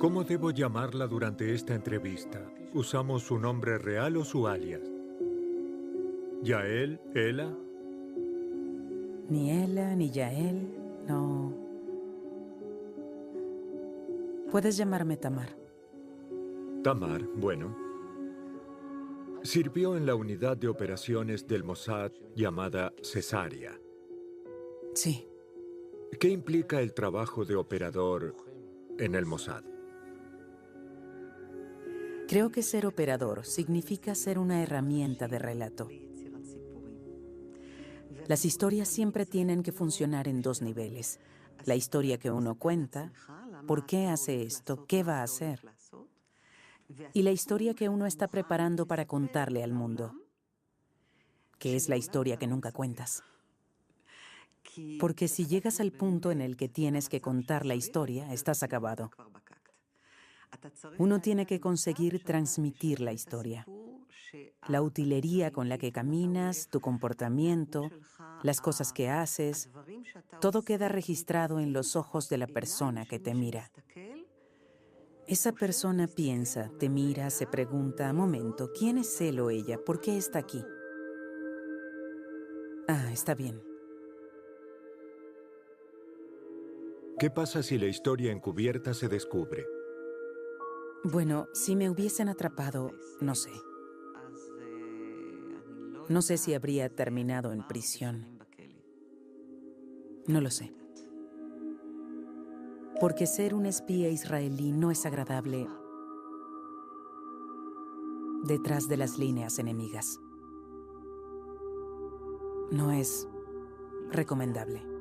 ¿Cómo debo llamarla durante esta entrevista? ¿Usamos su nombre real o su alias? ¿Yael? ¿Ela? Ni Ela, ni Yael, no. Puedes llamarme Tamar. Tamar, bueno. Sirvió en la unidad de operaciones del Mossad llamada Cesárea. Sí. ¿Qué implica el trabajo de operador en el Mossad? Creo que ser operador significa ser una herramienta de relato. Las historias siempre tienen que funcionar en dos niveles. La historia que uno cuenta, ¿por qué hace esto? ¿Qué va a hacer? Y la historia que uno está preparando para contarle al mundo, que es la historia que nunca cuentas. Porque si llegas al punto en el que tienes que contar la historia, estás acabado. Uno tiene que conseguir transmitir la historia. La utilería con la que caminas, tu comportamiento, las cosas que haces, todo queda registrado en los ojos de la persona que te mira. Esa persona piensa, te mira, se pregunta, momento, ¿quién es él o ella? ¿Por qué está aquí? Ah, está bien. ¿Qué pasa si la historia encubierta se descubre? Bueno, si me hubiesen atrapado, no sé. No sé si habría terminado en prisión. No lo sé. Porque ser un espía israelí no es agradable detrás de las líneas enemigas. No es recomendable.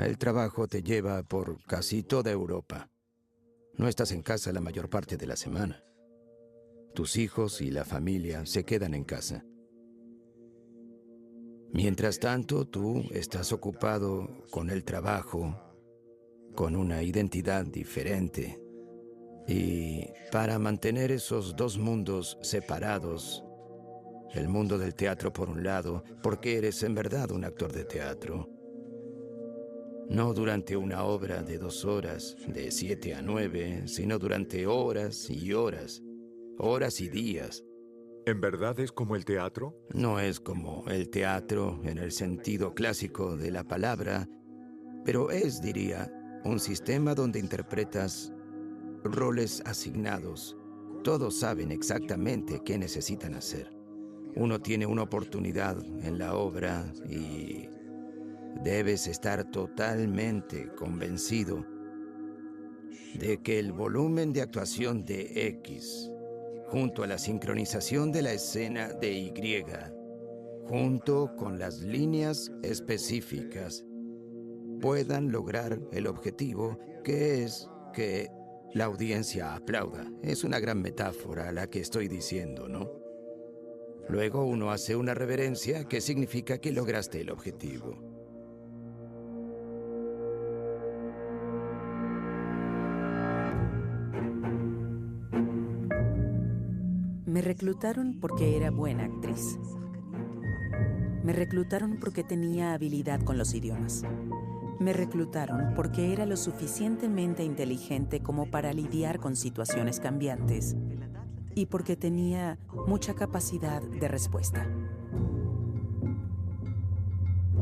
El trabajo te lleva por casi toda Europa. No estás en casa la mayor parte de la semana. Tus hijos y la familia se quedan en casa. Mientras tanto, tú estás ocupado con el trabajo, con una identidad diferente. Y para mantener esos dos mundos separados, el mundo del teatro por un lado, porque eres en verdad un actor de teatro. No durante una obra de 2 horas, de 7 a 9, sino durante horas y horas, horas y días. ¿En verdad es como el teatro? No es como el teatro en el sentido clásico de la palabra, pero es, diría, un sistema donde interpretas roles asignados. Todos saben exactamente qué necesitan hacer. Uno tiene una oportunidad en la obra y debes estar totalmente convencido de que el volumen de actuación de X, junto a la sincronización de la escena de Y, junto con las líneas específicas, puedan lograr el objetivo, que es que la audiencia aplauda. Es una gran metáfora la que estoy diciendo, ¿no? Luego uno hace una reverencia que significa que lograste el objetivo. Me reclutaron porque era buena actriz. Me reclutaron porque tenía habilidad con los idiomas. Me reclutaron porque era lo suficientemente inteligente como para lidiar con situaciones cambiantes y porque tenía mucha capacidad de respuesta.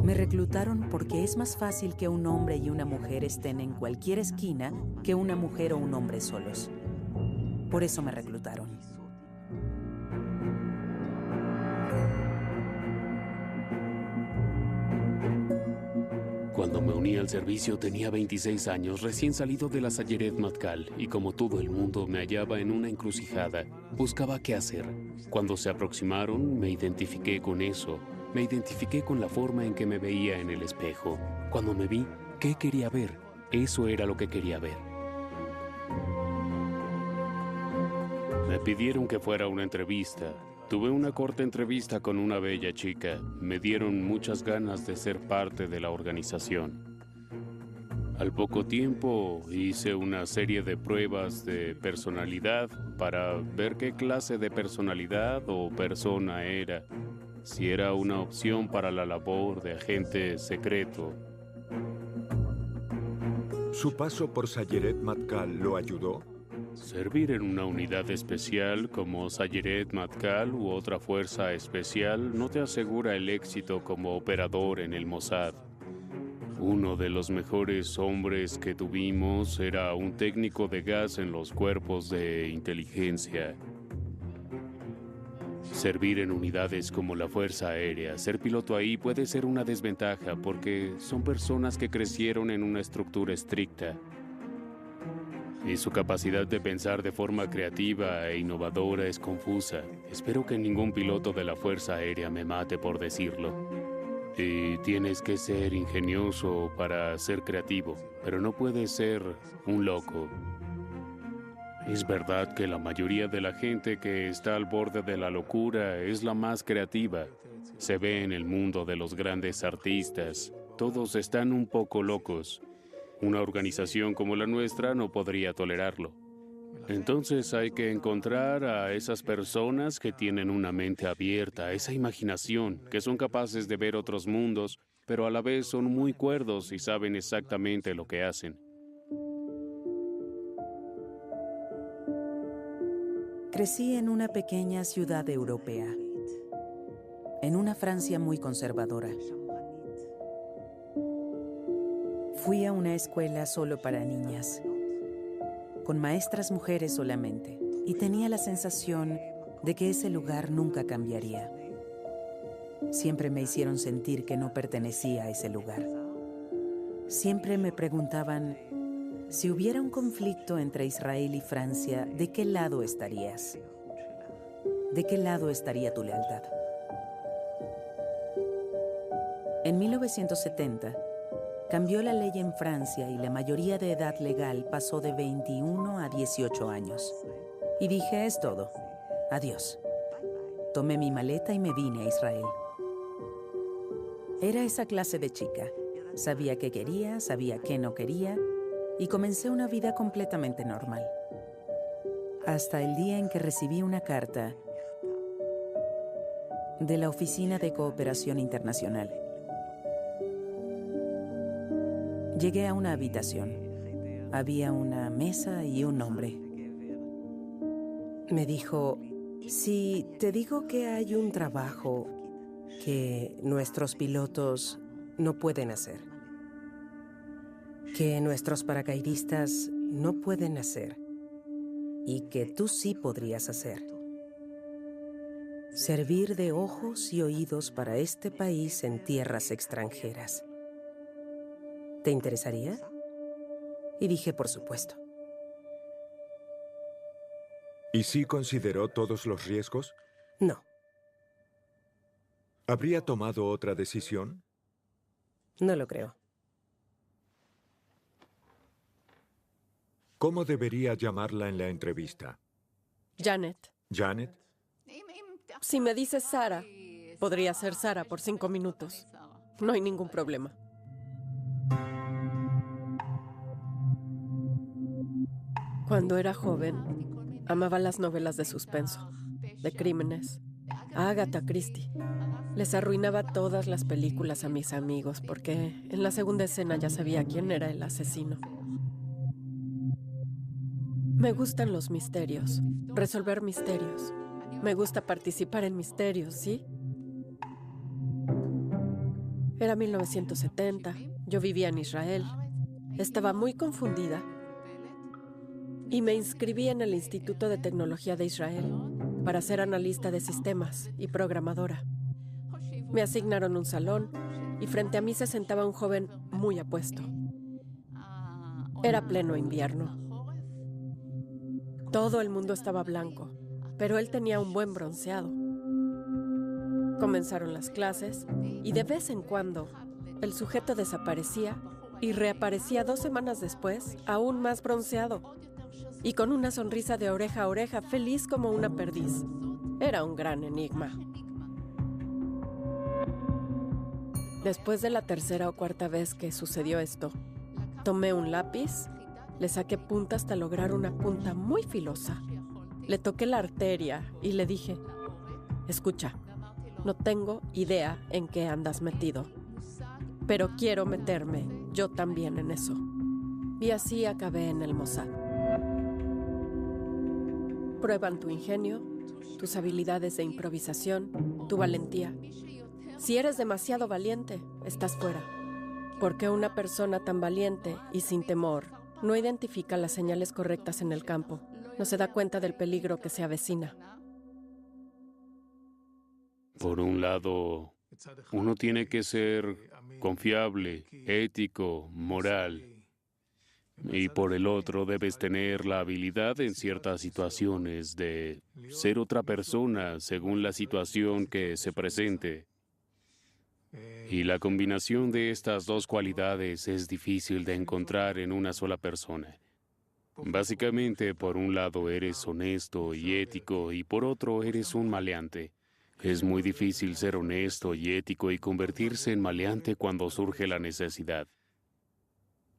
Me reclutaron porque es más fácil que un hombre y una mujer estén en cualquier esquina que una mujer o un hombre solos. Por eso me reclutaron. Cuando me uní al servicio tenía 26 años, recién salido de la Sayeret Matkal, y como todo el mundo me hallaba en una encrucijada, buscaba qué hacer. Cuando se aproximaron, me identifiqué con eso. Me identifiqué con la forma en que me veía en el espejo. Cuando me vi, ¿qué quería ver? Eso era lo que quería ver. Me pidieron que fuera a una entrevista. Tuve una corta entrevista con una bella chica. Me dieron muchas ganas de ser parte de la organización. Al poco tiempo hice una serie de pruebas de personalidad para ver qué clase de personalidad o persona era. Si era una opción para la labor de agente secreto. ¿Su paso por Sayeret Matkal lo ayudó? Servir en una unidad especial como Sayeret Matkal u otra fuerza especial no te asegura el éxito como operador en el Mossad. Uno de los mejores hombres que tuvimos era un técnico de gas en los cuerpos de inteligencia. Servir en unidades como la Fuerza Aérea, ser piloto ahí puede ser una desventaja porque son personas que crecieron en una estructura estricta. Y su capacidad de pensar de forma creativa e innovadora es confusa. Espero que ningún piloto de la Fuerza Aérea me mate por decirlo. Y tienes que ser ingenioso para ser creativo, pero no puedes ser un loco. Es verdad que la mayoría de la gente que está al borde de la locura es la más creativa. Se ve en el mundo de los grandes artistas. Todos están un poco locos. Una organización como la nuestra no podría tolerarlo. Entonces hay que encontrar a esas personas que tienen una mente abierta, esa imaginación, que son capaces de ver otros mundos, pero a la vez son muy cuerdos y saben exactamente lo que hacen. Crecí en una pequeña ciudad europea, en una Francia muy conservadora. Fui a una escuela solo para niñas, con maestras mujeres solamente, y tenía la sensación de que ese lugar nunca cambiaría. Siempre me hicieron sentir que no pertenecía a ese lugar. Siempre me preguntaban, si hubiera un conflicto entre Israel y Francia, ¿de qué lado estarías? ¿De qué lado estaría tu lealtad? En 1970, cambió la ley en Francia y la mayoría de edad legal pasó de 21 a 18 años. Y dije, es todo. Adiós. Tomé mi maleta y me vine a Israel. Era esa clase de chica. Sabía qué quería, sabía qué no quería, y comencé una vida completamente normal. Hasta el día en que recibí una carta de la Oficina de Cooperación Internacional. Llegué a una habitación. Había una mesa y un hombre. Me dijo, si te digo que hay un trabajo que nuestros pilotos no pueden hacer, que nuestros paracaidistas no pueden hacer y que tú sí podrías hacer. Servir de ojos y oídos para este país en tierras extranjeras. ¿Te interesaría? Y dije, por supuesto. ¿Y sí consideró todos los riesgos? No. ¿Habría tomado otra decisión? No lo creo. ¿Cómo debería llamarla en la entrevista? Janet. ¿Janet? Si me dices Sara, podría ser Sara por 5 minutos. No hay ningún problema. Cuando era joven, amaba las novelas de suspenso, de crímenes, a Agatha Christie. Les arruinaba todas las películas a mis amigos porque en la segunda escena ya sabía quién era el asesino. Me gustan los misterios, resolver misterios. Me gusta participar en misterios, ¿sí? Era 1970, yo vivía en Israel. Estaba muy confundida y me inscribí en el Instituto de Tecnología de Israel para ser analista de sistemas y programadora. Me asignaron un salón y frente a mí se sentaba un joven muy apuesto. Era pleno invierno. Todo el mundo estaba blanco, pero él tenía un buen bronceado. Comenzaron las clases y de vez en cuando el sujeto desaparecía y reaparecía 2 semanas después, aún más bronceado y con una sonrisa de oreja a oreja, feliz como una perdiz. Era un gran enigma. Después de la 3ª o 4ª vez que sucedió esto, tomé un lápiz, le saqué punta hasta lograr una punta muy filosa. Le toqué la arteria y le dije, escucha, no tengo idea en qué andas metido, pero quiero meterme yo también en eso. Y así acabé en el Mossad. Prueban tu ingenio, tus habilidades de improvisación, tu valentía. Si eres demasiado valiente, estás fuera. Porque una persona tan valiente y sin temor no identifica las señales correctas en el campo, no se da cuenta del peligro que se avecina. Por un lado, uno tiene que ser confiable, ético, moral. Y por el otro, debes tener la habilidad en ciertas situaciones de ser otra persona según la situación que se presente. Y la combinación de estas 2 cualidades es difícil de encontrar en una sola persona. Básicamente, por un lado eres honesto y ético y por otro eres un maleante. Es muy difícil ser honesto y ético y convertirse en maleante cuando surge la necesidad.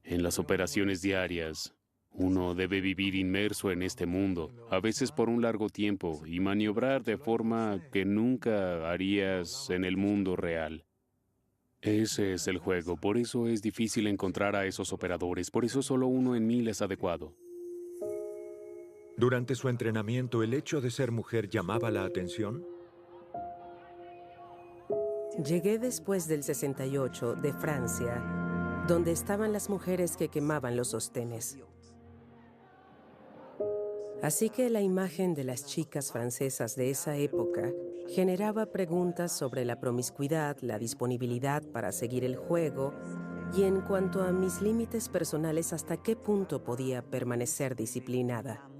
En las operaciones diarias, uno debe vivir inmerso en este mundo, a veces por un largo tiempo, y maniobrar de forma que nunca harías en el mundo real. Ese es el juego, por eso es difícil encontrar a esos operadores, por eso solo 1 en 1000 es adecuado. Durante su entrenamiento, ¿el hecho de ser mujer llamaba la atención? Llegué después del 68 de Francia, donde estaban las mujeres que quemaban los sostenes. Así que la imagen de las chicas francesas de esa época generaba preguntas sobre la promiscuidad, la disponibilidad para seguir el juego y en cuanto a mis límites personales, hasta qué punto podía permanecer disciplinada.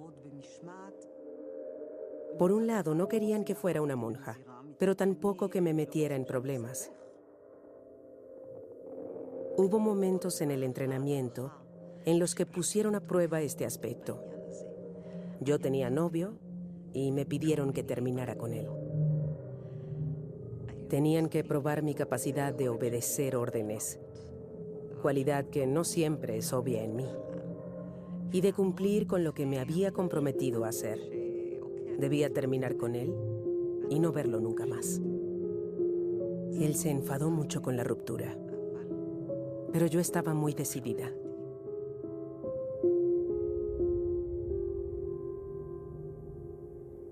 Por un lado, no querían que fuera una monja, pero tampoco que me metiera en problemas. Hubo momentos en el entrenamiento en los que pusieron a prueba este aspecto. Yo tenía novio y me pidieron que terminara con él. Tenían que probar mi capacidad de obedecer órdenes, cualidad que no siempre es obvia en mí, y de cumplir con lo que me había comprometido a hacer. Debía terminar con él y no verlo nunca más. Él se enfadó mucho con la ruptura, pero yo estaba muy decidida.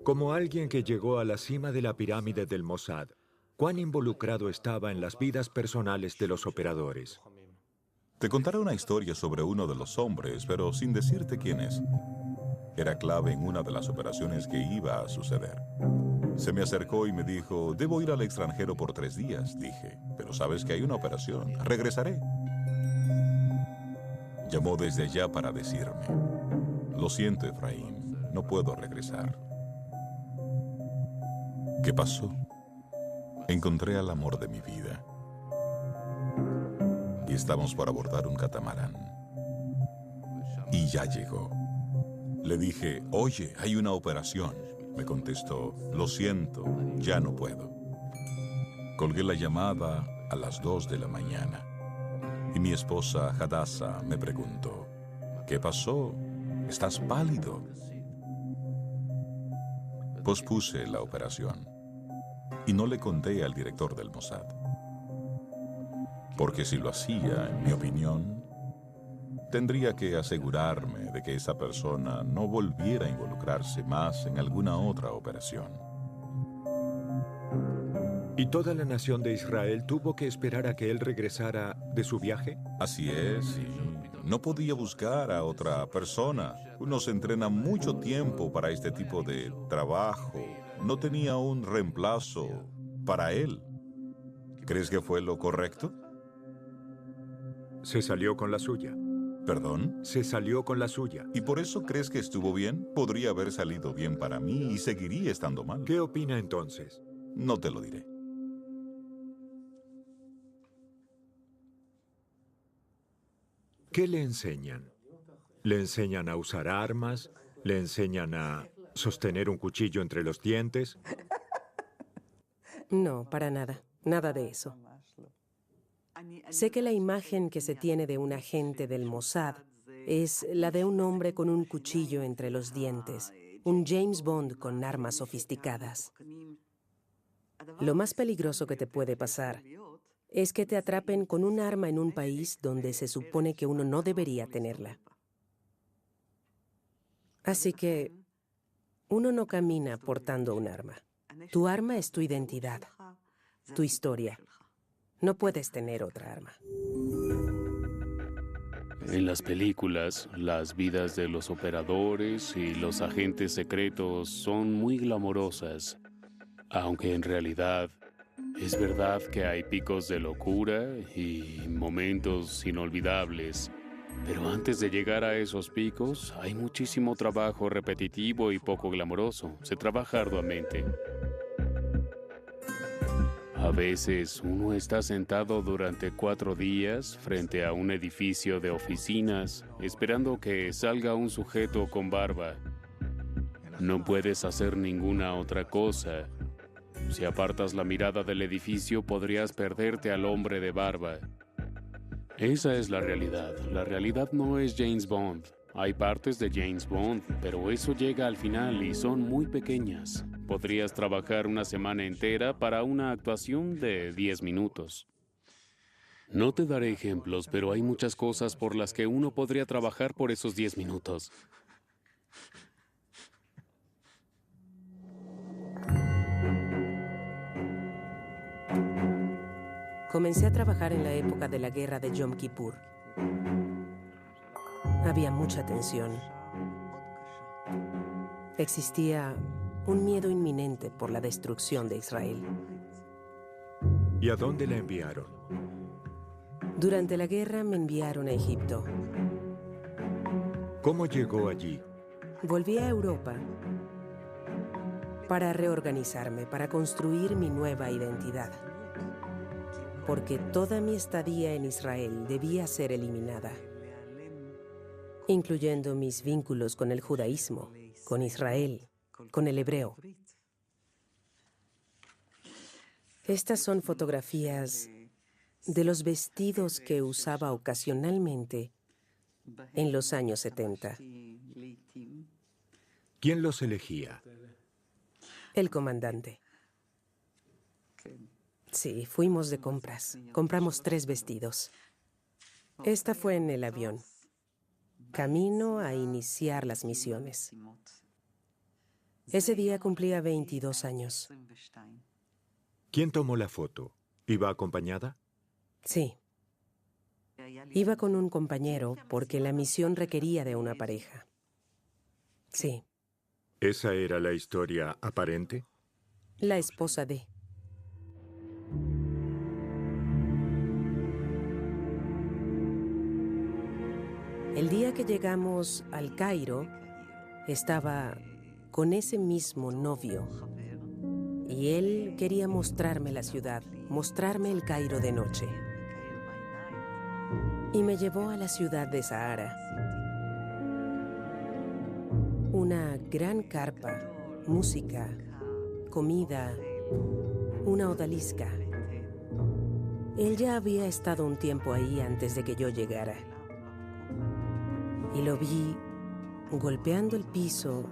Como alguien que llegó a la cima de la pirámide del Mossad, ¿cuán involucrado estaba en las vidas personales de los operadores? Te contaré una historia sobre uno de los hombres, pero sin decirte quién es. Era clave en una de las operaciones que iba a suceder. Se me acercó y me dijo, debo ir al extranjero por 3 días. Dije, pero sabes que hay una operación, regresaré. Llamó desde allá para decirme, lo siento, Efraín, no puedo regresar. ¿Qué pasó? Encontré al amor de mi vida. Y estamos por abordar un catamarán. Y ya llegó. Le dije, oye, hay una operación. Me contestó, lo siento, ya no puedo. Colgué la llamada a las 2 de la mañana. Y mi esposa, Hadassah, me preguntó, ¿qué pasó? ¿Estás pálido? Pospuse la operación. Y no le conté al director del Mossad. Porque si lo hacía, en mi opinión, tendría que asegurarme de que esa persona no volviera a involucrarse más en alguna otra operación. ¿Y toda la nación de Israel tuvo que esperar a que él regresara de su viaje? Así es, y no podía buscar a otra persona. Uno se entrena mucho tiempo para este tipo de trabajo. No tenía un reemplazo para él. ¿Crees que fue lo correcto? Se salió con la suya. ¿Perdón? Se salió con la suya. ¿Y por eso crees que estuvo bien? Podría haber salido bien para mí y seguiría estando mal. ¿Qué opina entonces? No te lo diré. ¿Qué le enseñan? ¿Le enseñan a usar armas? ¿Le enseñan a sostener un cuchillo entre los dientes? No, para nada. Nada de eso. Sé que la imagen que se tiene de un agente del Mossad es la de un hombre con un cuchillo entre los dientes, un James Bond con armas sofisticadas. Lo más peligroso que te puede pasar es que te atrapen con un arma en un país donde se supone que uno no debería tenerla. Así que uno no camina portando un arma. Tu arma es tu identidad, tu historia. No puedes tener otra arma. En las películas, las vidas de los operadores y los agentes secretos son muy glamorosas, aunque en realidad es verdad que hay picos de locura y momentos inolvidables. Pero antes de llegar a esos picos, hay muchísimo trabajo repetitivo y poco glamoroso. Se trabaja arduamente. A veces uno está sentado durante 4 días frente a un edificio de oficinas, esperando que salga un sujeto con barba. No puedes hacer ninguna otra cosa. Si apartas la mirada del edificio, podrías perderte al hombre de barba. Esa es la realidad. La realidad no es James Bond. Hay partes de James Bond, pero eso llega al final y son muy pequeñas. Podrías trabajar una semana entera para una actuación de 10 minutos. No te daré ejemplos, pero hay muchas cosas por las que uno podría trabajar por esos 10 minutos. Comencé a trabajar en la época de la guerra de Yom Kippur. Había mucha tensión. Existía un miedo inminente por la destrucción de Israel. ¿Y a dónde la enviaron? Durante la guerra me enviaron a Egipto. ¿Cómo llegó allí? Volví a Europa para reorganizarme, para construir mi nueva identidad. Porque toda mi estadía en Israel debía ser eliminada, incluyendo mis vínculos con el judaísmo, con Israel, con el hebreo. Estas son fotografías de los vestidos que usaba ocasionalmente en los años 70. ¿Quién los elegía? El comandante. Sí, fuimos de compras. Compramos 3 vestidos. Esta fue en el avión, camino a iniciar las misiones. Ese día cumplía 22 años. ¿Quién tomó la foto? ¿Iba acompañada? Sí. Iba con un compañero porque la misión requería de una pareja. Sí. ¿Esa era la historia aparente? La esposa de... El día que llegamos al Cairo, estaba con ese mismo novio. Y él quería mostrarme la ciudad, mostrarme el Cairo de noche. Y me llevó a la ciudad de Sahara. Una gran carpa, música, comida, una odalisca. Él ya había estado un tiempo ahí antes de que yo llegara. Y lo vi golpeando el piso,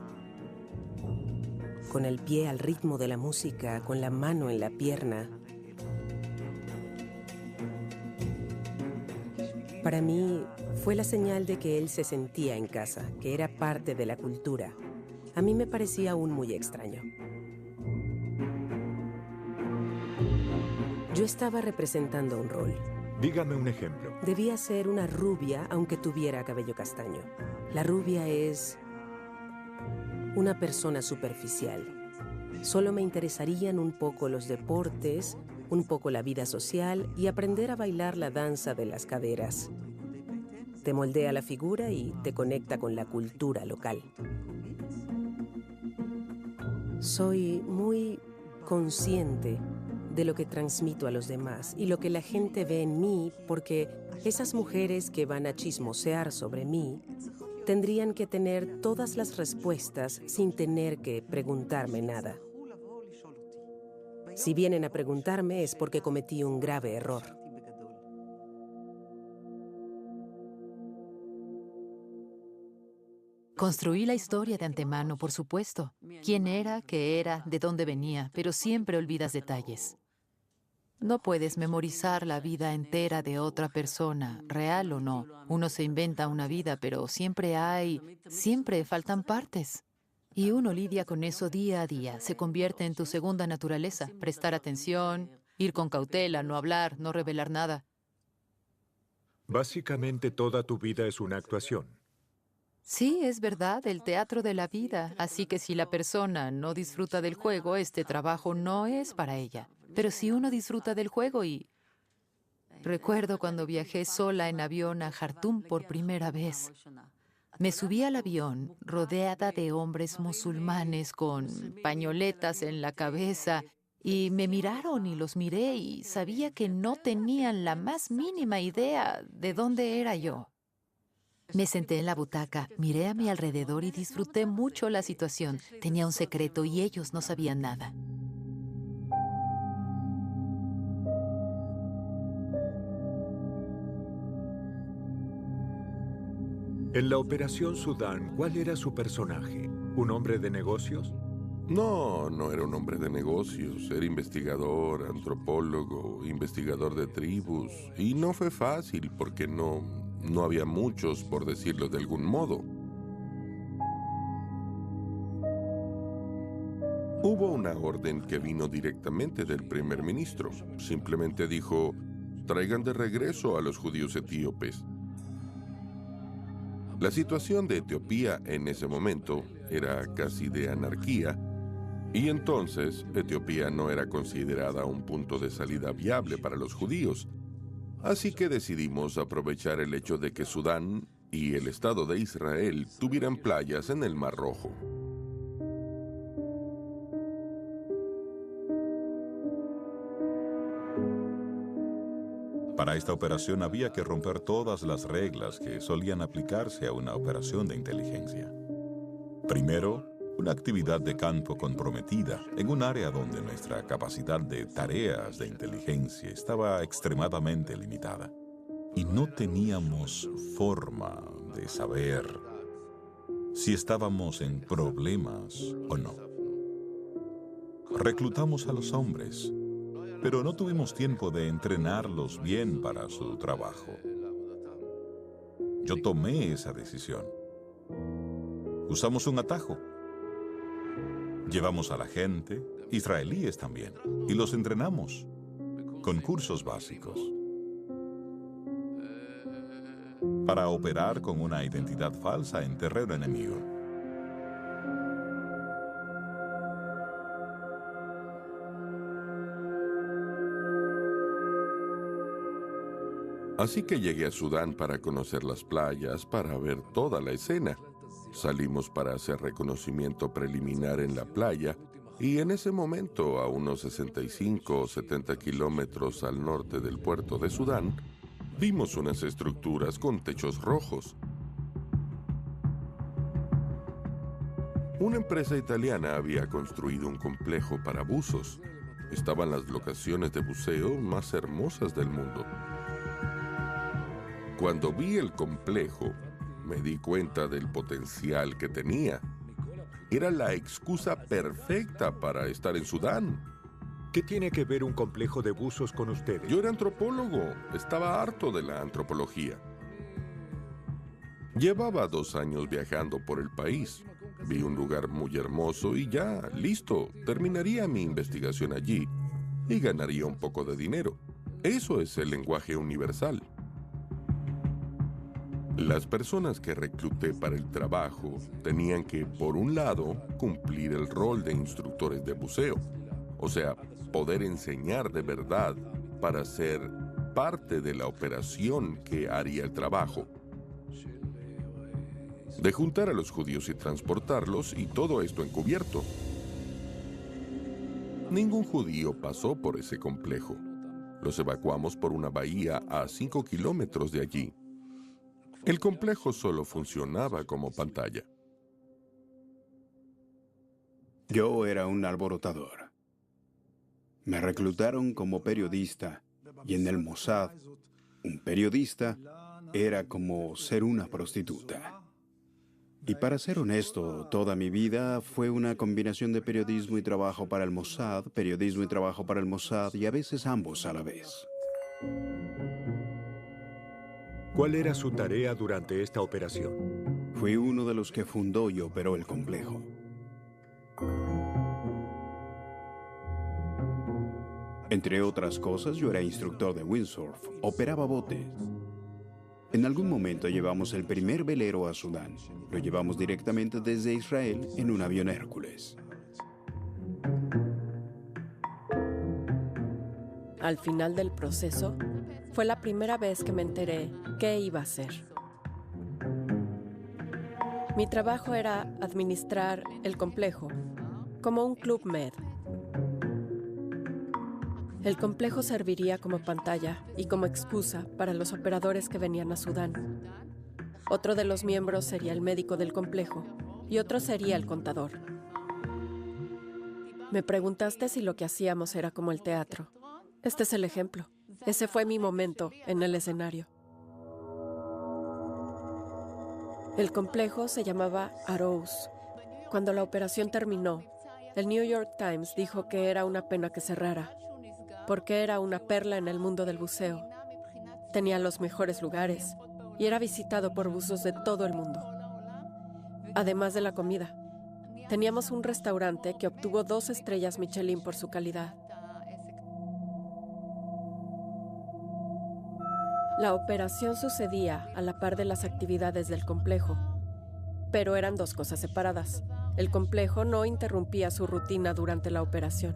con el pie al ritmo de la música, con la mano en la pierna. Para mí fue la señal de que él se sentía en casa, que era parte de la cultura. A mí me parecía aún muy extraño. Yo estaba representando un rol. Dígame un ejemplo. Debía ser una rubia, aunque tuviera cabello castaño. La rubia es una persona superficial. Solo me interesarían un poco los deportes, un poco la vida social y aprender a bailar la danza de las caderas. Te moldea la figura y te conecta con la cultura local. Soy muy consciente de lo que transmito a los demás y lo que la gente ve en mí, porque esas mujeres que van a chismosear sobre mí tendrían que tener todas las respuestas sin tener que preguntarme nada. Si vienen a preguntarme es porque cometí un grave error. Construí la historia de antemano, por supuesto. Quién era, qué era, de dónde venía, pero siempre olvidas detalles. No puedes memorizar la vida entera de otra persona, real o no. Uno se inventa una vida, pero siempre faltan partes. Y uno lidia con eso día a día. Se convierte en tu segunda naturaleza. Prestar atención, ir con cautela, no hablar, no revelar nada. Básicamente toda tu vida es una actuación. Sí, es verdad, el teatro de la vida. Así que si la persona no disfruta del juego, este trabajo no es para ella. Pero si uno disfruta del juego y... Recuerdo cuando viajé sola en avión a Jartum por primera vez. Me subí al avión rodeada de hombres musulmanes con pañoletas en la cabeza y me miraron y los miré y sabía que no tenían la más mínima idea de dónde era yo. Me senté en la butaca, miré a mi alrededor y disfruté mucho la situación. Tenía un secreto y ellos no sabían nada. En la Operación Sudán, ¿cuál era su personaje? ¿Un hombre de negocios? No, no era un hombre de negocios. Era investigador, antropólogo, investigador de tribus. Y no fue fácil porque no había muchos, por decirlo de algún modo. Hubo una orden que vino directamente del primer ministro. Simplemente dijo, traigan de regreso a los judíos etíopes. La situación de Etiopía en ese momento era casi de anarquía, y entonces Etiopía no era considerada un punto de salida viable para los judíos. Así que decidimos aprovechar el hecho de que Sudán y el Estado de Israel tuvieran playas en el Mar Rojo. Para esta operación había que romper todas las reglas que solían aplicarse a una operación de inteligencia. Primero, una actividad de campo comprometida en un área donde nuestra capacidad de tareas de inteligencia estaba extremadamente limitada. Y no teníamos forma de saber si estábamos en problemas o no. Reclutamos a los hombres, pero no tuvimos tiempo de entrenarlos bien para su trabajo. Yo tomé esa decisión. Usamos un atajo. Llevamos a la gente, israelíes también, y los entrenamos con cursos básicos para operar con una identidad falsa en terreno enemigo. Así que llegué a Sudán para conocer las playas, para ver toda la escena. Salimos para hacer reconocimiento preliminar en la playa y en ese momento, a unos 65 o 70 kilómetros al norte del puerto de Sudán, vimos unas estructuras con techos rojos. Una empresa italiana había construido un complejo para buzos. Estaban las locaciones de buceo más hermosas del mundo. Cuando vi el complejo, me di cuenta del potencial que tenía. Era la excusa perfecta para estar en Sudán. ¿Qué tiene que ver un complejo de buzos con ustedes? Yo era antropólogo. Estaba harto de la antropología. Llevaba 2 años viajando por el país. Vi un lugar muy hermoso y ya, listo, terminaría mi investigación allí. y ganaría un poco de dinero. Eso es el lenguaje universal. Las personas que recluté para el trabajo tenían que, por un lado, cumplir el rol de instructores de buceo, o sea, poder enseñar de verdad para ser parte de la operación que haría el trabajo, de juntar a los judíos y transportarlos, y todo esto encubierto. Ningún judío pasó por ese complejo. Los evacuamos por una bahía a 5 kilómetros de allí. El complejo solo funcionaba como pantalla. Yo era un alborotador. Me reclutaron como periodista y en el Mossad, un periodista era como ser una prostituta. Y para ser honesto, toda mi vida fue una combinación de periodismo y trabajo para el Mossad, periodismo y trabajo para el Mossad, y a veces ambos a la vez. ¿Cuál era su tarea durante esta operación? Fui uno de los que fundó y operó el complejo. Entre otras cosas, yo era instructor de windsurf, operaba botes. En algún momento llevamos el primer velero a Sudán. Lo llevamos directamente desde Israel en un avión Hércules. Al final del proceso, fue la primera vez que me enteré qué iba a hacer. Mi trabajo era administrar el complejo, como un Club Med. El complejo serviría como pantalla y como excusa para los operadores que venían a Sudán. Otro de los miembros sería el médico del complejo y otro sería el contador. Me preguntaste si lo que hacíamos era como el teatro. Este es el ejemplo. Ese fue mi momento en el escenario. El complejo se llamaba Arous. Cuando la operación terminó, el New York Times dijo que era una pena que cerrara, porque era una perla en el mundo del buceo. Tenía los mejores lugares y era visitado por buzos de todo el mundo. Además de la comida, teníamos un restaurante que obtuvo 2 estrellas Michelin por su calidad. La operación sucedía a la par de las actividades del complejo, pero eran 2 cosas separadas. El complejo no interrumpía su rutina durante la operación.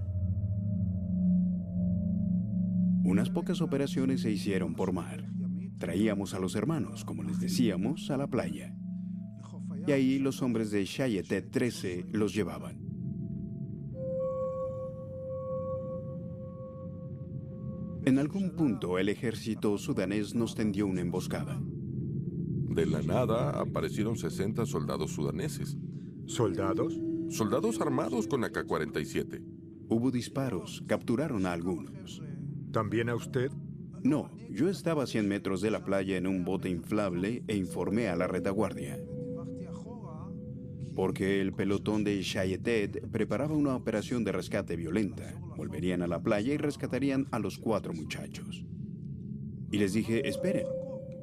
Unas pocas operaciones se hicieron por mar. Traíamos a los hermanos, como les decíamos, a la playa. Y ahí los hombres de Shayetet 13 los llevaban. En algún punto, el ejército sudanés nos tendió una emboscada. De la nada aparecieron 60 soldados sudaneses. ¿Soldados? Soldados armados con AK-47. Hubo disparos, capturaron a algunos. ¿También a usted? No, yo estaba a 100 metros de la playa en un bote inflable e informé a la retaguardia. Porque el pelotón de Shayetet preparaba una operación de rescate violenta. Volverían a la playa y rescatarían a los 4 muchachos. Y les dije, esperen,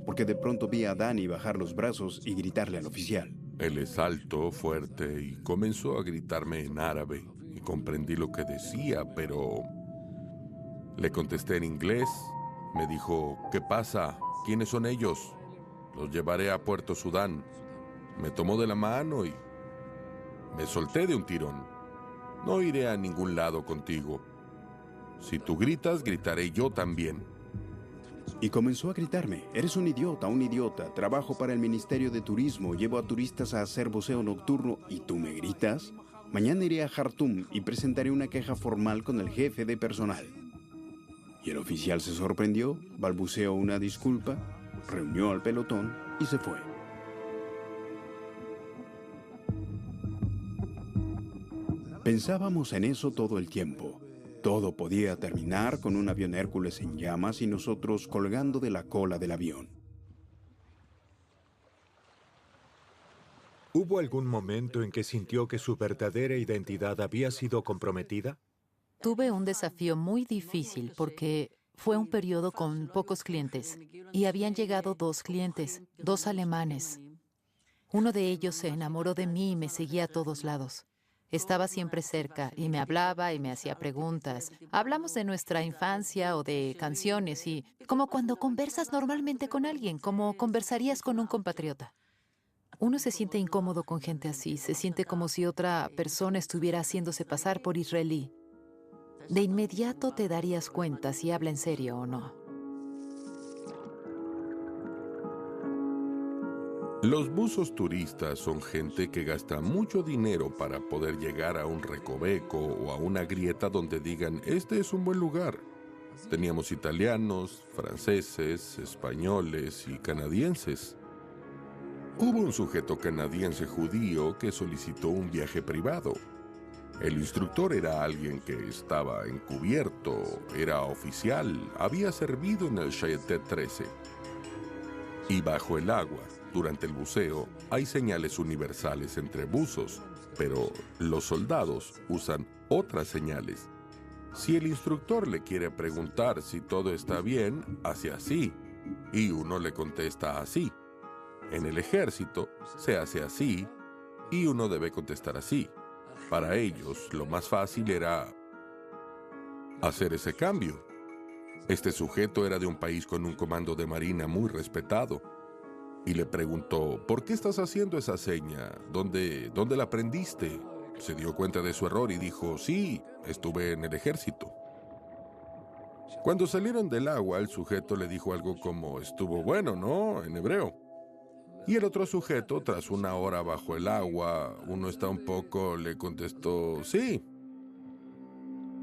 porque de pronto vi a Dani bajar los brazos y gritarle al oficial. Él es alto, fuerte, y comenzó a gritarme en árabe. Y comprendí lo que decía, pero le contesté en inglés. Me dijo, ¿qué pasa? ¿Quiénes son ellos? Los llevaré a Puerto Sudán. Me tomó de la mano y me solté de un tirón. No iré a ningún lado contigo. Si tú gritas, gritaré yo también. Y comenzó a gritarme, eres un idiota, trabajo para el Ministerio de Turismo, llevo a turistas a hacer buceo nocturno y tú me gritas. Mañana iré a Jartum y presentaré una queja formal con el jefe de personal. Y el oficial se sorprendió, balbuceó una disculpa, reunió al pelotón y se fue. Pensábamos en eso todo el tiempo. Todo podía terminar con un avión Hércules en llamas y nosotros colgando de la cola del avión. ¿Hubo algún momento en que sintió que su verdadera identidad había sido comprometida? Tuve un desafío muy difícil porque fue un periodo con pocos clientes y habían llegado 2 clientes, 2 alemanes. Uno de ellos se enamoró de mí y me seguía a todos lados. Estaba siempre cerca y me hablaba y me hacía preguntas. Hablamos de nuestra infancia o de canciones y como cuando conversas normalmente con alguien, como conversarías con un compatriota. Uno se siente incómodo con gente así, se siente como si otra persona estuviera haciéndose pasar por israelí. De inmediato te darías cuenta si habla en serio o no. Los buzos turistas son gente que gasta mucho dinero para poder llegar a un recoveco o a una grieta donde digan, este es un buen lugar. Teníamos italianos, franceses, españoles y canadienses. Hubo un sujeto canadiense judío que solicitó un viaje privado. El instructor era alguien que estaba encubierto, era oficial, había servido en el Shayetet 13. Y bajo el agua, durante el buceo, hay señales universales entre buzos, pero los soldados usan otras señales. Si el instructor le quiere preguntar si todo está bien, hace así, y uno le contesta así. En el ejército se hace así, y uno debe contestar así. Para ellos, lo más fácil era hacer ese cambio. Este sujeto era de un país con un comando de marina muy respetado. Y le preguntó, ¿por qué estás haciendo esa seña? ¿Dónde la aprendiste? Se dio cuenta de su error y dijo, sí, estuve en el ejército. Cuando salieron del agua, el sujeto le dijo algo como, estuvo bueno, ¿no? En hebreo. Y el otro sujeto, tras una hora bajo el agua, uno está un poco, le contestó, sí.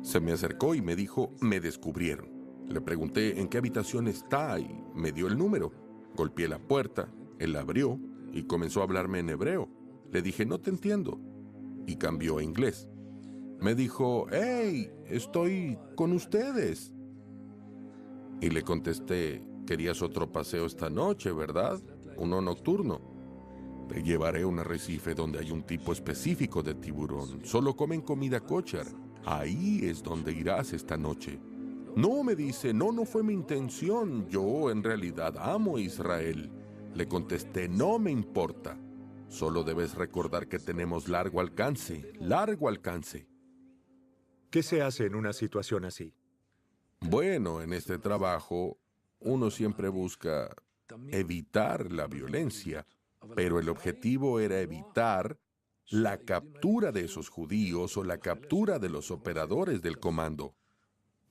Se me acercó y me dijo, me descubrieron. Le pregunté en qué habitación está y me dio el número. Golpeé la puerta, él la abrió y comenzó a hablarme en hebreo. Le dije, no te entiendo. Y cambió a inglés. Me dijo, hey, estoy con ustedes. Y le contesté, querías otro paseo esta noche, ¿verdad? Uno nocturno. Te llevaré a un arrecife donde hay un tipo específico de tiburón. Solo comen comida kosher. Ahí es donde irás esta noche. No, me dice, no fue mi intención. Yo en realidad amo a Israel. Le contesté, no me importa. Solo debes recordar que tenemos largo alcance. ¿Qué se hace en una situación así? Bueno, en este trabajo, uno siempre busca evitar la violencia, pero el objetivo era evitar la captura de esos judíos o la captura de los operadores del comando.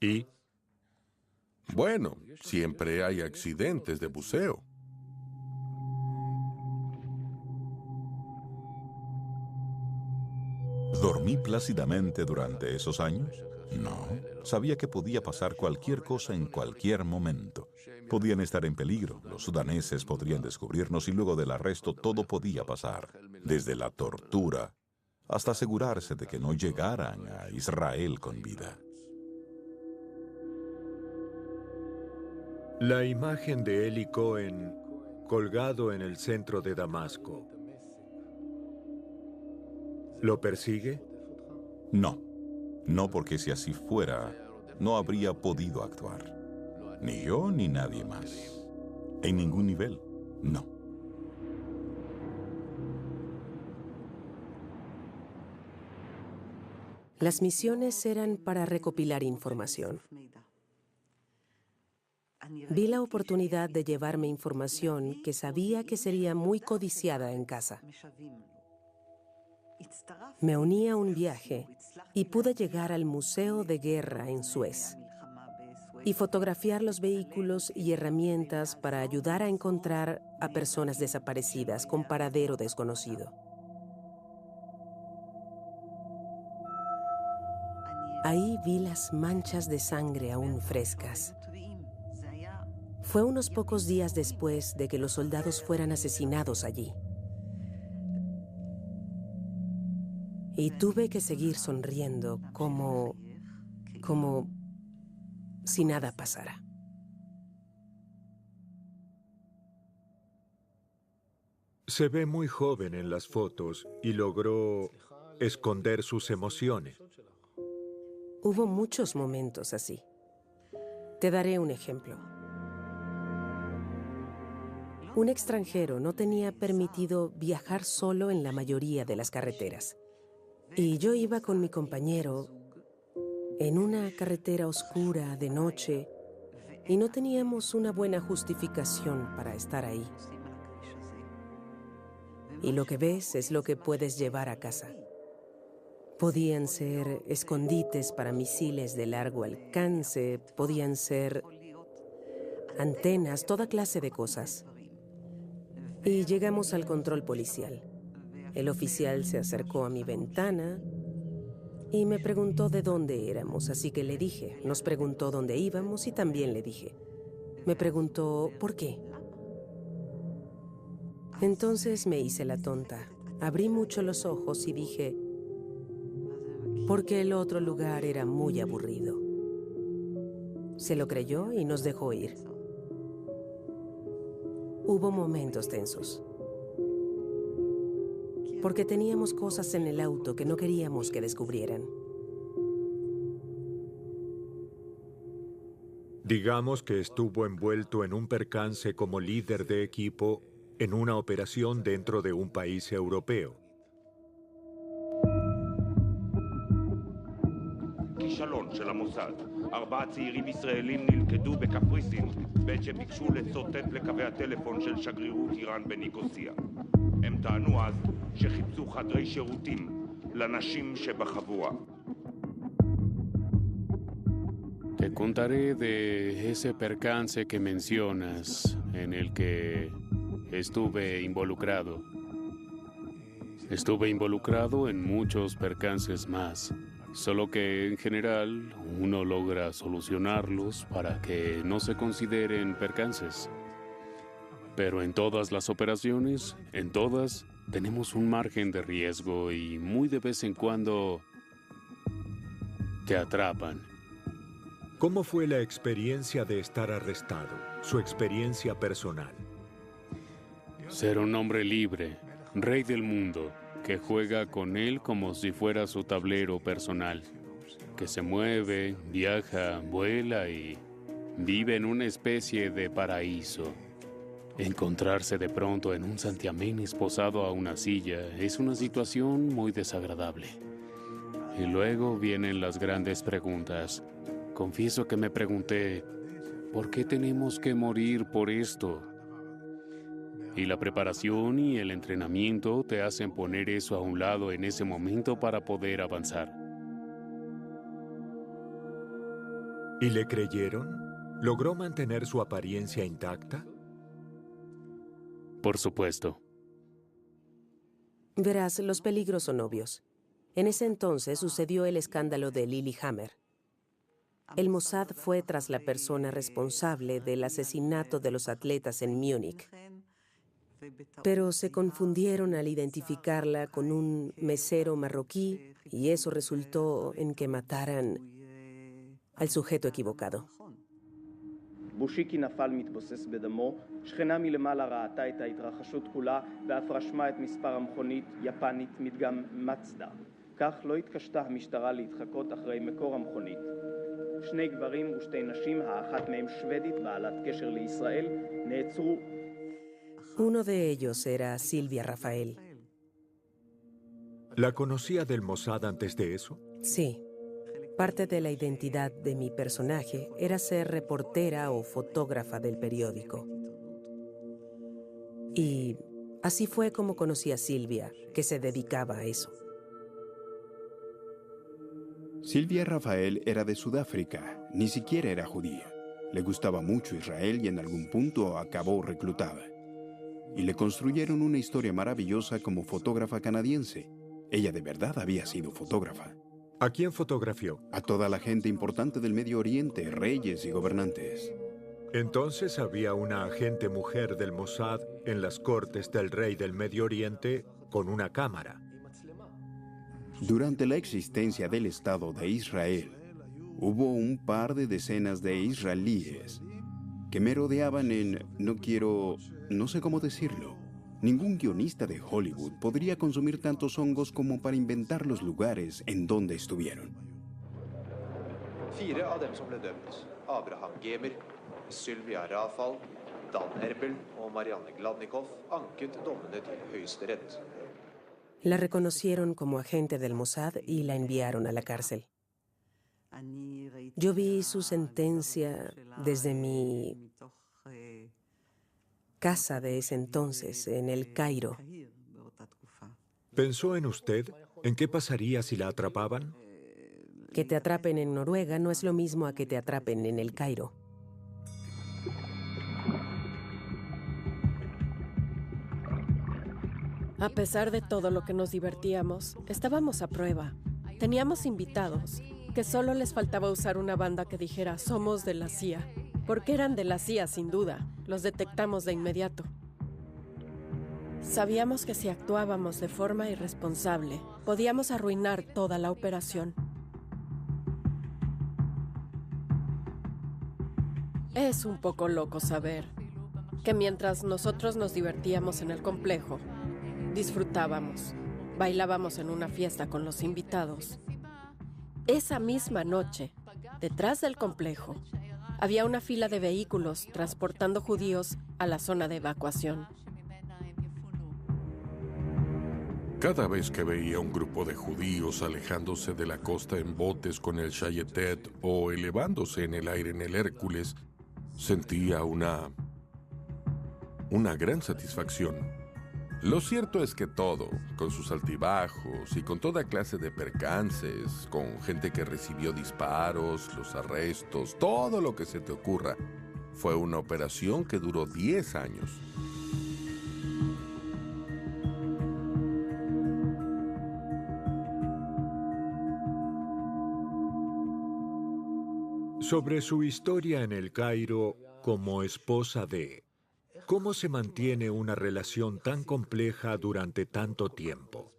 ¿Y? Bueno, siempre hay accidentes de buceo. ¿Dormí plácidamente durante esos años? No. Sabía que podía pasar cualquier cosa en cualquier momento. Podían estar en peligro, los sudaneses podrían descubrirnos y luego del arresto todo podía pasar, desde la tortura hasta asegurarse de que no llegaran a Israel con vida. La imagen de Eli Cohen colgado en el centro de Damasco. ¿Lo persigue? No, porque si así fuera, no habría podido actuar. Ni yo ni nadie más. En ningún nivel, no. Las misiones eran para recopilar información. Vi la oportunidad de llevarme información que sabía que sería muy codiciada en casa. Me uní a un viaje y pude llegar al Museo de Guerra en Suez y fotografiar los vehículos y herramientas para ayudar a encontrar a personas desaparecidas con paradero desconocido. Ahí vi las manchas de sangre aún frescas. Fue unos pocos días después de que los soldados fueran asesinados allí. Y tuve que seguir sonriendo como si nada pasara. Se ve muy joven en las fotos y logró esconder sus emociones. Hubo muchos momentos así. Te daré un ejemplo. Un extranjero no tenía permitido viajar solo en la mayoría de las carreteras. Y yo iba con mi compañero en una carretera oscura de noche y no teníamos una buena justificación para estar ahí. Y lo que ves es lo que puedes llevar a casa. Podían ser escondites para misiles de largo alcance, podían ser antenas, toda clase de cosas. Y llegamos al control policial. El oficial se acercó a mi ventana y me preguntó de dónde éramos, así que le dije. Nos preguntó dónde íbamos y también le dije. Me preguntó ¿por qué? Entonces me hice la tonta. Abrí mucho los ojos y dije, porque el otro lugar era muy aburrido. Se lo creyó y nos dejó ir. Hubo momentos tensos, porque teníamos cosas en el auto que no queríamos que descubrieran. Digamos que estuvo envuelto en un percance como líder de equipo en una operación dentro de un país europeo. כישלון של המוסד. 4 צעירים ישראלים נלכדו בקפריסין בעת שביקשו לצוטט לקווי הטלפון של שגרירות איראן בניקוסיה. הם טענו אז שחיפשו חדרי שירותים לנשים שבחבורה. Te contaré de ese percance que mencionas, en el que estuve involucrado. Estuve involucrado en muchos percances más, solo que en general uno logra solucionarlos para que no se consideren percances. Pero en todas las operaciones, en todas, tenemos un margen de riesgo y muy de vez en cuando te atrapan. ¿Cómo fue la experiencia de estar arrestado? Su experiencia personal. Ser un hombre libre, rey del mundo, que juega con él como si fuera su tablero personal, que se mueve, viaja, vuela y vive en una especie de paraíso. Encontrarse de pronto en un santiamén esposado a una silla es una situación muy desagradable. Y luego vienen las grandes preguntas. Confieso que me pregunté, ¿por qué tenemos que morir por esto? Y la preparación y el entrenamiento te hacen poner eso a un lado en ese momento para poder avanzar. ¿Y le creyeron? ¿Logró mantener su apariencia intacta? Por supuesto. Verás, los peligros son obvios. En ese entonces sucedió el escándalo de Lillehammer. El Mossad fue tras la persona responsable del asesinato de los atletas en Múnich. Pero se confundieron al identificarla con un mesero marroquí y eso resultó en que mataran al sujeto equivocado. בושיקי נפל מתבוסס בדמו, שכנה מלמעלה ראתה את ההתרחשות כולה ואף רשמה את מספר המכונית יפנית מדגם מצדה. כך לא התקשתה המשטרה להתחקות אחרי מקור המכונית. שני גברים ושתי נשים, האחת מהם שוודית בעלת קשר לישראל, נעצרו. Uno de ellos era Silvia Rafael. ¿La conocía del Mossad antes de eso? Sí. Parte de la identidad de mi personaje era ser reportera o fotógrafa del periódico. Y así fue como conocí a Silvia, que se dedicaba a eso. Silvia Rafael era de Sudáfrica, ni siquiera era judía. Le gustaba mucho Israel y en algún punto acabó reclutada. Y le construyeron una historia maravillosa como fotógrafa canadiense. Ella de verdad había sido fotógrafa. ¿A quién fotografió? A toda la gente importante del Medio Oriente, reyes y gobernantes. Entonces había una agente mujer del Mossad en las cortes del rey del Medio Oriente con una cámara. Durante la existencia del Estado de Israel, hubo un par de decenas de israelíes que merodeaban en, no sé cómo decirlo. Ningún guionista de Hollywood podría consumir tantos hongos como para inventar los lugares en donde estuvieron. 4 av dem som ble dømt, Abraham Gemer, Sylvia Rafal, Dan Erbel og Marianne Gladnikoff, anket dommene til Høyesterett. La reconocieron como agente del Mossad y la enviaron a la cárcel. Yo vi su sentencia desde mi casa de ese entonces, en el Cairo. ¿Pensó en usted? ¿En qué pasaría si la atrapaban? Que te atrapen en Noruega no es lo mismo a que te atrapen en el Cairo. A pesar de todo lo que nos divertíamos, estábamos a prueba. Teníamos invitados, que solo les faltaba usar una banda que dijera «somos de la CIA», porque eran de la CIA sin duda, los detectamos de inmediato. Sabíamos que si actuábamos de forma irresponsable, podíamos arruinar toda la operación. Es un poco loco saber que mientras nosotros nos divertíamos en el complejo, disfrutábamos, bailábamos en una fiesta con los invitados. Esa misma noche, detrás del complejo, había una fila de vehículos transportando judíos a la zona de evacuación. Cada vez que veía un grupo de judíos alejándose de la costa en botes con el Shayetet o elevándose en el aire en el Hércules, sentía una gran satisfacción. Lo cierto es que todo, con sus altibajos y con toda clase de percances, con gente que recibió disparos, los arrestos, todo lo que se te ocurra, fue una operación que duró 10 años. Sobre su historia en el Cairo como esposa de... ¿Cómo se mantiene una relación tan compleja durante tanto tiempo?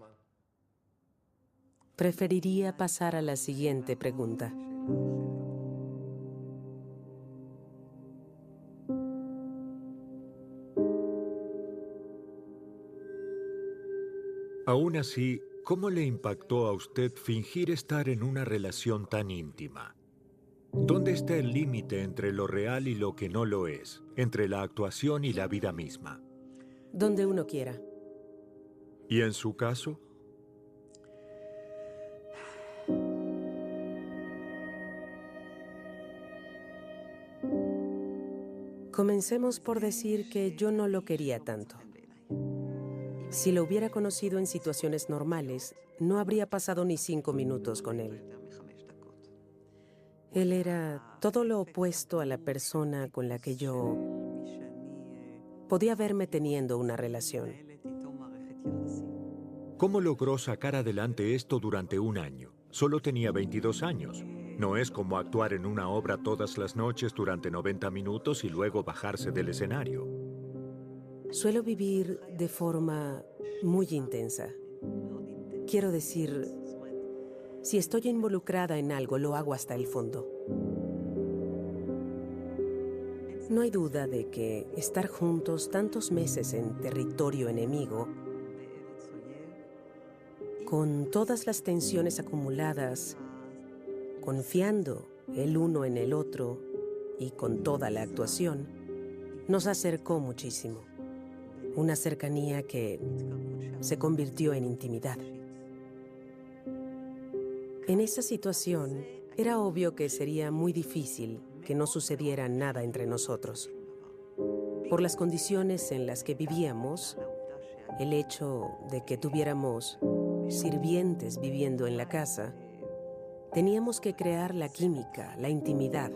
Preferiría pasar a la siguiente pregunta. Aún así, ¿cómo le impactó a usted fingir estar en una relación tan íntima? ¿Dónde está el límite entre lo real y lo que no lo es, entre la actuación y la vida misma? Donde uno quiera. ¿Y en su caso? Comencemos por decir que yo no lo quería tanto. Si lo hubiera conocido en situaciones normales, no habría pasado ni 5 minutos con él. Él era todo lo opuesto a la persona con la que yo podía verme teniendo una relación. ¿Cómo logró sacar adelante esto durante un año? Solo tenía 22 años. No es como actuar en una obra todas las noches durante 90 minutos y luego bajarse del escenario. Suelo vivir de forma muy intensa. Quiero decir, si estoy involucrada en algo, lo hago hasta el fondo. No hay duda de que estar juntos tantos meses en territorio enemigo, con todas las tensiones acumuladas, confiando el uno en el otro y con toda la actuación, nos acercó muchísimo. Una cercanía que se convirtió en intimidad. En esa situación, era obvio que sería muy difícil que no sucediera nada entre nosotros. Por las condiciones en las que vivíamos, el hecho de que tuviéramos sirvientes viviendo en la casa, teníamos que crear la química, la intimidad.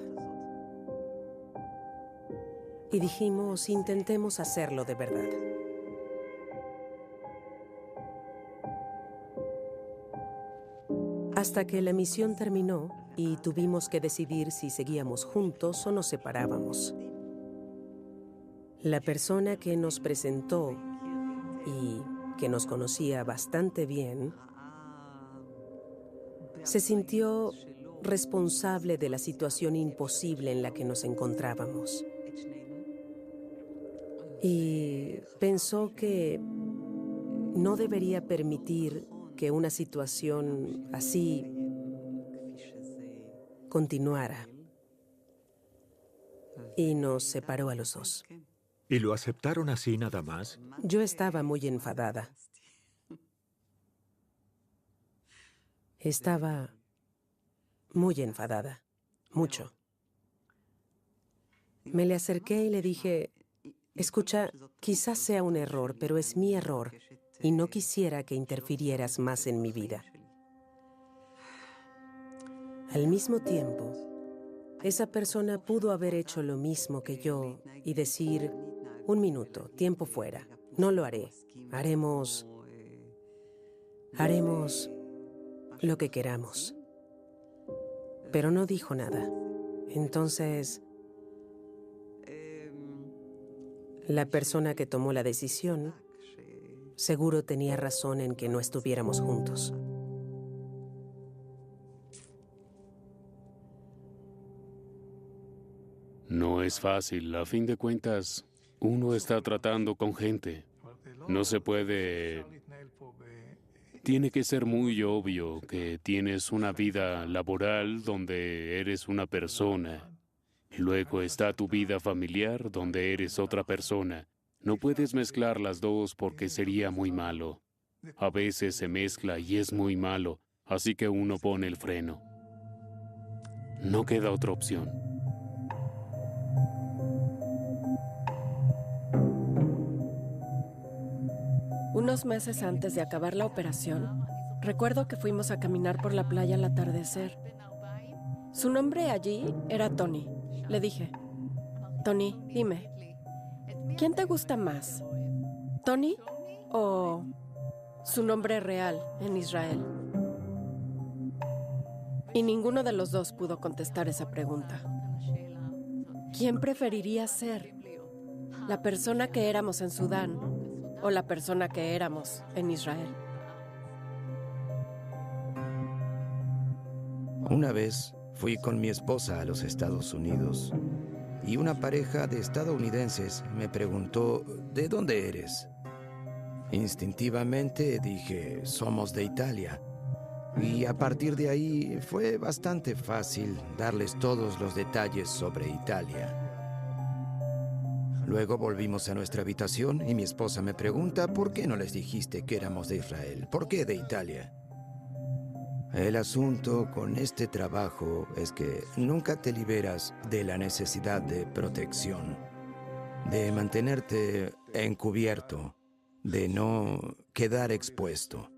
Y dijimos, intentemos hacerlo de verdad. Hasta que la misión terminó y tuvimos que decidir si seguíamos juntos o nos separábamos. La persona que nos presentó y que nos conocía bastante bien, se sintió responsable de la situación imposible en la que nos encontrábamos. Y pensó que no debería permitir que una situación así continuara. Y nos separó a los dos. ¿Y lo aceptaron así nada más? Yo estaba muy enfadada. Estaba muy enfadada, mucho. Me le acerqué y le dije, escucha, quizás sea un error, pero es mi error y no quisiera que interfirieras más en mi vida. Al mismo tiempo, esa persona pudo haber hecho lo mismo que yo y decir, un minuto, tiempo fuera, no lo haré, haremos lo que queramos. Pero no dijo nada. Entonces, la persona que tomó la decisión seguro tenía razón en que no estuviéramos juntos. No es fácil. A fin de cuentas, uno está tratando con gente. No se puede... Tiene que ser muy obvio que tienes una vida laboral donde eres una persona. Luego está tu vida familiar donde eres otra persona. No puedes mezclar las dos porque sería muy malo. A veces se mezcla y es muy malo, así que uno pone el freno. No queda otra opción. Unos meses antes de acabar la operación, recuerdo que fuimos a caminar por la playa al atardecer. Su nombre allí era Tony. Le dije, Tony, dime, ¿quién te gusta más? ¿Tony o su nombre real en Israel? Y ninguno de los dos pudo contestar esa pregunta. ¿Quién preferiría ser? ¿La persona que éramos en Sudán o la persona que éramos en Israel? Una vez fui con mi esposa a los Estados Unidos y una pareja de estadounidenses me preguntó, ¿de dónde eres? Instintivamente dije, somos de Italia. Y a partir de ahí fue bastante fácil darles todos los detalles sobre Italia. Luego volvimos a nuestra habitación y mi esposa me pregunta, ¿por qué no les dijiste que éramos de Israel? ¿Por qué de Italia? El asunto con este trabajo es que nunca te liberas de la necesidad de protección, de mantenerte encubierto, de no quedar expuesto.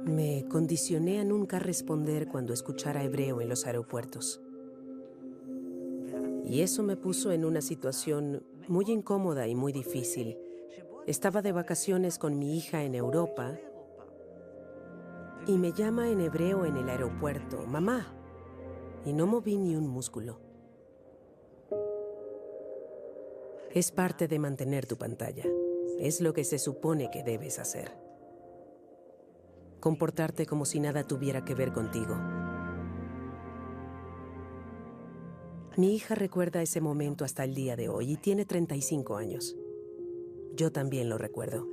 Me condicioné a nunca responder cuando escuchara hebreo en los aeropuertos. Y eso me puso en una situación muy incómoda y muy difícil. Estaba de vacaciones con mi hija en Europa y me llama en hebreo en el aeropuerto, mamá, y no moví ni un músculo. Es parte de mantener tu pantalla. Es lo que se supone que debes hacer. Comportarte como si nada tuviera que ver contigo. Mi hija recuerda ese momento hasta el día de hoy y tiene 35 años. Yo también lo recuerdo.